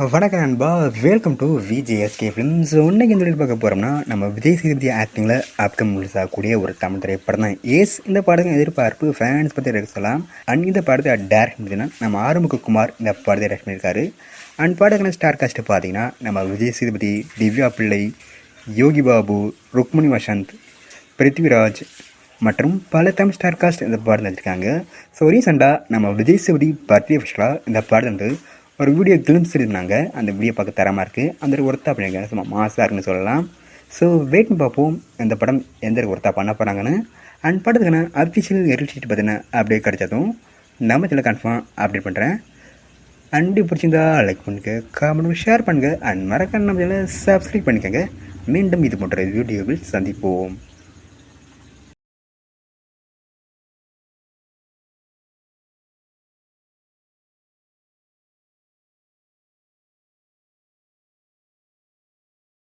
வணக்கம் நண்பா, welcome to VJSK films. இன்னைக்கு இந்த வீடியோ பார்க்க போகிறோம்னா, நம்ம விஜய் சேதுபதி ஆக்டிங்கில் அப்கம் ரிலீஸ் ஆகக்கூடிய ஒரு தமிழ் திரைப்படம் தான் ஏஸ். இந்த படத்துக்கு எதிர்பார்ப்பு ஃபேன்ஸ் பற்றி இருக்க சொல்லலாம். அண்ட் இந்த படத்தை டேரக்ட் பண்ணினா நம்ம ஆறுமுககுமார் இந்த படத்தை டேரக்ட் பண்ணியிருக்காரு. அண்ட் படத்துக்கான ஸ்டார் காஸ்ட்டு பார்த்தீங்கன்னா நம்ம விஜய் சேதுபதி, திவ்யா பிள்ளை, யோகி பாபு, ருக்மணி வசந்த், பிருத்விராஜ் மற்றும் பல தமிழ் ஸ்டார் காஸ்ட் இந்த படம் வச்சுருக்காங்க. ஸோ ரீசெண்டாக நம்ம விஜய் சேதுபதி பர்த்டே ஃபெஸ்டிவலாக இந்த படத்தை வந்து ஒரு வீடியோ கிளிம்ஸ் இருந்தாங்க. அந்த வீடியோ பார்க்க தரமாக இருக்குது. அந்த ஒர்த்தா பண்ணியிருக்காங்க, சும்மா மாசாக இருக்குன்னு சொல்லலாம். ஸோ வெயிட் பண்ணி பார்ப்போம் இந்த படம் எந்த ஒர்த்தா பண்ண போகிறாங்கன்னு. அண்ட் படத்துக்கான அஃபிஷியல் ரிலீஸ் பார்த்தீங்கன்னா அப்டேட் கிடைச்சதும் நம்ம சேனல் கன்ஃபார்ம் அப்டேட் பண்ணுறேன். அண்டு பிடிச்சிருந்தா லைக் பண்ணுங்க, கமெண்ட் ஷேர் பண்ணுங்கள். அண்ட் மறக்காம நம்ம சேனலை சப்ஸ்கிரைப் பண்ணிக்கோங்க. மீண்டும் இது போன்ற வீடியோவில் சந்திப்போம்.